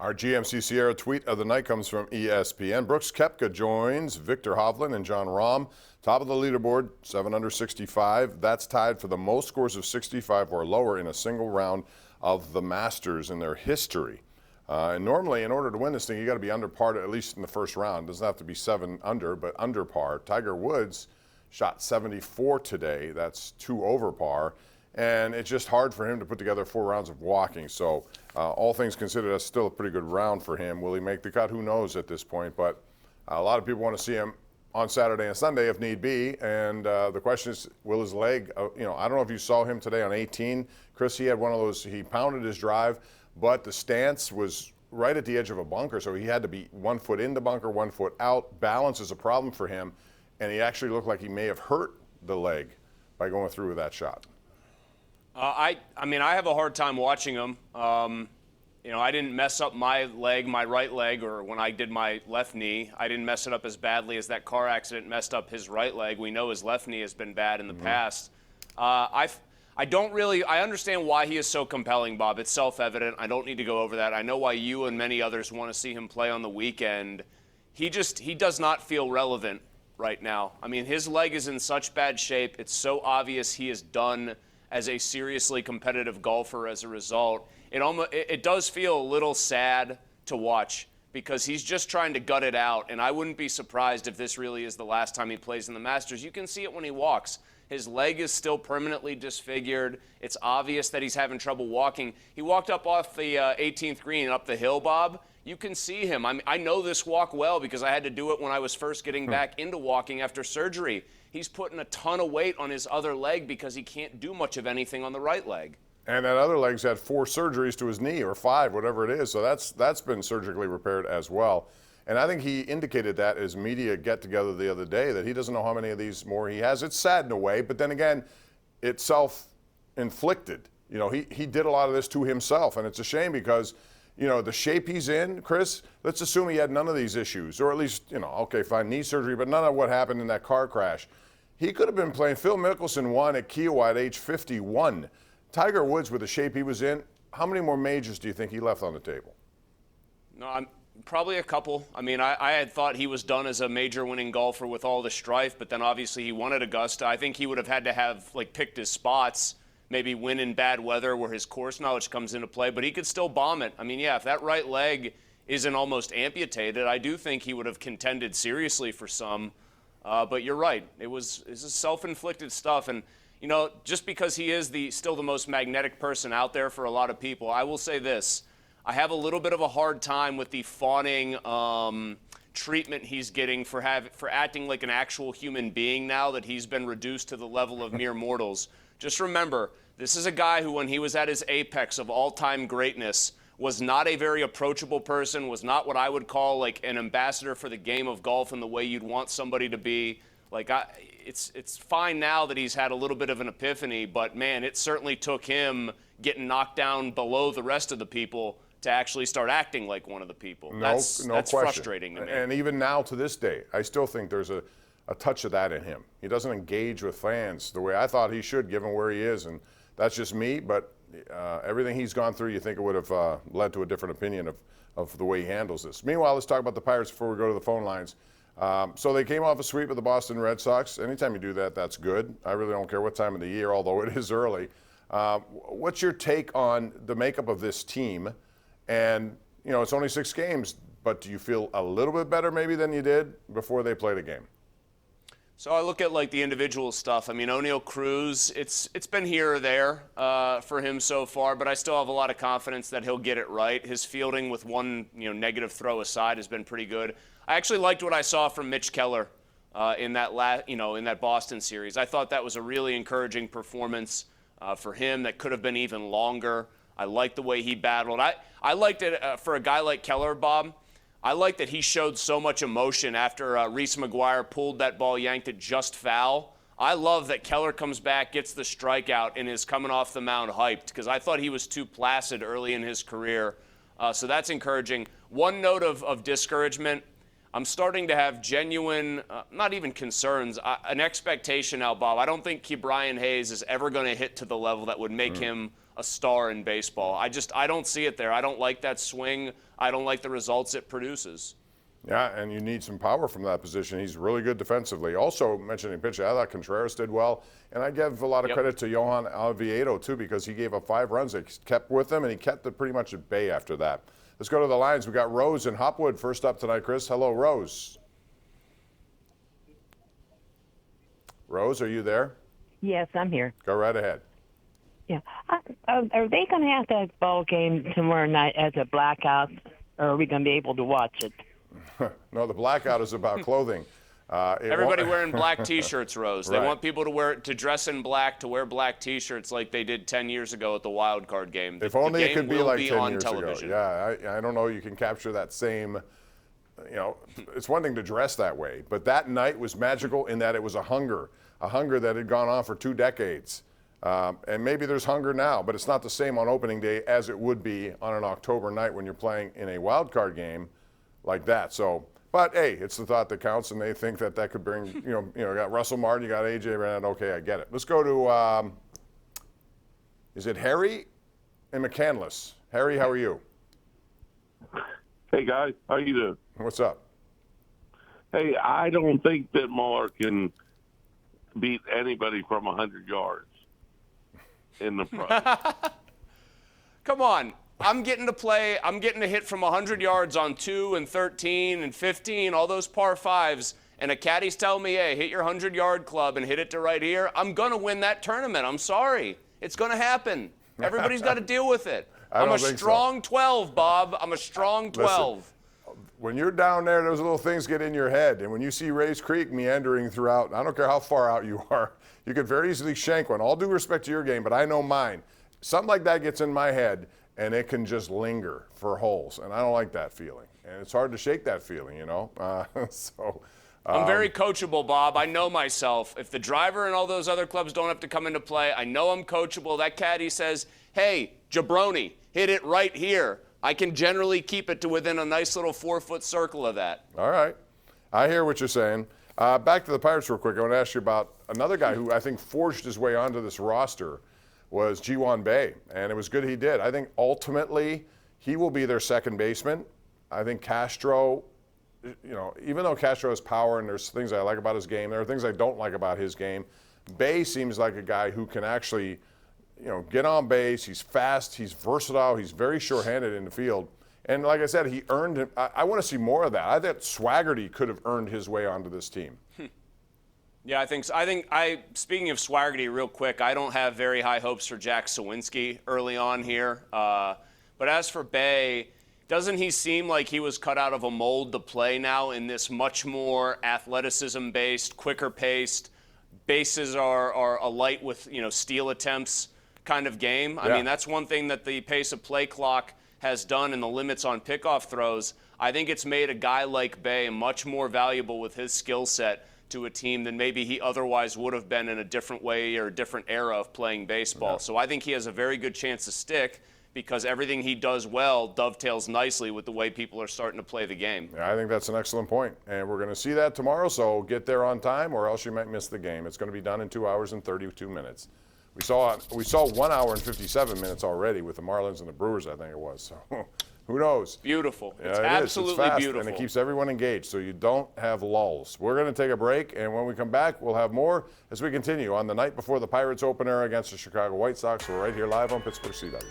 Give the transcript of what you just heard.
Our GMC Sierra tweet of the night comes from ESPN. Brooks Koepka joins Victor Hovland and John Rahm. Top of the leaderboard, 7 under 65. That's tied for the most scores of 65 or lower in a single round of the Masters in their history. And normally, in order to win this thing, you got to be under par, at least in the first round. It doesn't have to be 7 under, but under par. Tiger Woods shot 74 today. That's 2 over par. And it's just hard for him to put together 4 rounds of walking. So all things considered, that's still a pretty good round for him. Will he make the cut? Who knows at this point. But a lot of people want to see him on Saturday and Sunday if need be. And the question is, will his leg, I don't know if you saw him today on 18. Chris, he had one of those, he pounded his drive, but the stance was right at the edge of a bunker. So he had to be 1 foot in the bunker, 1 foot out. Balance is a problem for him. And he actually looked like he may have hurt the leg by going through with that shot. I have a hard time watching him. I didn't mess up my leg, my right leg, or when I did my left knee, I didn't mess it up as badly as that car accident messed up his right leg. We know his left knee has been bad in the past. I understand why he is so compelling, Bob. It's self-evident. I don't need to go over that. I know why you and many others want to see him play on the weekend. He does not feel relevant right now. I mean, his leg is in such bad shape. It's so obvious he is done as a seriously competitive golfer as a result. It does feel a little sad to watch because he's just trying to gut it out, and I wouldn't be surprised if this really is the last time he plays in the Masters. You can see it when he walks. His leg is still permanently disfigured. It's obvious that he's having trouble walking. He walked up off the 18th green up the hill, Bob. You can see him. I know this walk well because I had to do it when I was first getting back into walking after surgery. He's putting a ton of weight on his other leg because he can't do much of anything on the right leg. And that other leg's had 4 surgeries to his knee, or 5, whatever it is. So that's been surgically repaired as well. And I think he indicated that as media get-together the other day, that he doesn't know how many of these more he has. It's sad in a way, but then again, it's self-inflicted. He did a lot of this to himself, and it's a shame because the shape he's in, Chris, let's assume he had none of these issues, or at least, okay, fine, knee surgery, but none of what happened in that car crash. He could have been playing. Phil Mickelson won at Kiowa at age 51. Tiger Woods, with the shape he was in, how many more majors do you think he left on the table? No, probably a couple. I had thought he was done as a major winning golfer with all the strife, but then obviously he won at Augusta. I think he would have had to have picked his spots, maybe win in bad weather where his course knowledge comes into play, but he could still bomb it. If that right leg isn't almost amputated, I do think he would have contended seriously for some. But you're right. It's self-inflicted stuff. And, just because he is still the most magnetic person out there for a lot of people, I will say this. I have a little bit of a hard time with the fawning treatment he's getting for acting like an actual human being now that he's been reduced to the level of mere mortals. Just remember, this is a guy who, when he was at his apex of all-time greatness, was not a very approachable person, was not what I would call an ambassador for the game of golf in the way you'd want somebody to be. It's fine now that he's had a little bit of an epiphany, but man, it certainly took him getting knocked down below the rest of the people to actually start acting like one of the people. That's frustrating to me. And even now, to this day, I still think there's a touch of that in him. He doesn't engage with fans the way I thought he should, given where he is, and that's just me, but everything he's gone through, you think it would have led to a different opinion of the way he handles this. Meanwhile, let's talk about the Pirates before we go to the phone lines. So they came off a sweep of the Boston Red Sox. Anytime you do that, that's good. I really don't care what time of the year, although it is early. What's your take on the makeup of this team? And, it's only 6 games, but do you feel a little bit better maybe than you did before they played a game? So I look at the individual stuff. O'Neal Cruz, it's been here or there for him so far, but I still have a lot of confidence that he'll get it right. His fielding with one negative throw aside has been pretty good. I actually liked what I saw from Mitch Keller in that Boston series. I thought that was a really encouraging performance for him that could have been even longer. I liked the way he battled. I liked it for a guy like Keller, Bob. I like that he showed so much emotion after Reese McGuire pulled that ball, yanked it just foul. I love that Keller comes back, gets the strikeout, and is coming off the mound hyped because I thought he was too placid early in his career. So that's encouraging. One note of discouragement, I'm starting to have genuine, not even concerns, an expectation now, Bob. I don't think Ke'Bryan Hayes is ever going to hit to the level that would make him a star in baseball. I don't see it there. I don't like that swing. I don't like the results it produces. Yeah, and you need some power from that position. He's really good defensively. Also, mentioning pitching, I thought Contreras did well. And I give a lot of credit to Johan Oviedo, too, because he gave up 5 runs. They kept with him, and he kept it pretty much at bay after that. Let's go to the lines. We got Rose in Hopwood first up tonight, Chris. Hello, Rose. Rose, are you there? Yes, I'm here. Go right ahead. Yeah. Are they going to have that ball game tomorrow night as a blackout, or are we going to be able to watch it? No, the blackout is about clothing. Everybody wearing black T-shirts, Rose. They Right. want people to dress in black, to wear black T-shirts like they did 10 years ago at the wild card game. If only it could be like 10 on years television. ago. Yeah, I don't know. You can capture that same, it's one thing to dress that way, but that night was magical in that it was a hunger that had gone on for 2 decades. And maybe there's hunger now, but it's not the same on opening day as it would be on an October night when you're playing in a wild card game like that. So, but hey, it's the thought that counts, and they think that could bring, you got Russell Martin, you got AJ Brown. Okay, I get it. Let's go to, is it Harry in McCandless? Harry, how are you? Hey, guys. How you doing? What's up? Hey, I don't think that Mueller can beat anybody from 100 yards in the front. Come on. I'm getting to hit from 100 yards on 2 and 13 and 15, all those par 5s, and a caddy's telling me, hey, hit your 100-yard club and hit it to right here. I'm going to win that tournament. I'm sorry. It's going to happen. Everybody's got to deal with it. I'm a strong 12, Bob. I'm a strong 12. Listen, when you're down there, those little things get in your head. And when you see Rays Creek meandering throughout, I don't care how far out you are, you could very easily shank one. All due respect to your game, but I know mine. Something like that gets in my head, and it can just linger for holes. And I don't like that feeling. And it's hard to shake that feeling, I'm very coachable, Bob. I know myself. If the driver and all those other clubs don't have to come into play, I know I'm coachable. That caddy says, hey, jabroni, hit it right here. I can generally keep it to within a nice little 4-foot circle of that. All right. I hear what you're saying. Back to the Pirates real quick. I want to ask you about another guy who I think forged his way onto this roster was Ji-Hwan Bae, and it was good he did. I think ultimately he will be their second baseman. I think Castro, even though Castro has power and there's things I like about his game, there are things I don't like about his game. Bae seems like a guy who can actually, get on base. He's fast. He's versatile. He's very sure-handed in the field. And like I said, he earned it. I want to see more of that. I thought Swaggerty could have earned his way onto this team. Yeah, I think so. Speaking of Swaggerty real quick, I don't have very high hopes for Jack Sawinski early on here. But as for Bae, doesn't he seem like he was cut out of a mold to play now in this much more athleticism-based, quicker-paced, bases are alight with, steal attempts kind of game? Yeah. I mean, that's one thing that the pace of play clock has done and the limits on pickoff throws. I think it's made a guy like Bae much more valuable with his skill set to a team than maybe he otherwise would have been in a different way or a different era of playing baseball. Yeah. So I think he has a very good chance to stick because everything he does well dovetails nicely with the way people are starting to play the game. Yeah, I think that's an excellent point. And we're going to see that tomorrow, so get there on time or else you might miss the game. It's going to be done in 2 hours and 32 minutes. We saw 1 hour and 57 minutes already with the Marlins and the Brewers, I think it was. So who knows? Beautiful. Yeah, It's it is. absolutely It's fast, beautiful. and it keeps everyone engaged, so you don't have lulls. We're going to take a break, and when we come back, we'll have more as we continue on the night before the Pirates opener against the Chicago White Sox. We're right here live on Pittsburgh CW.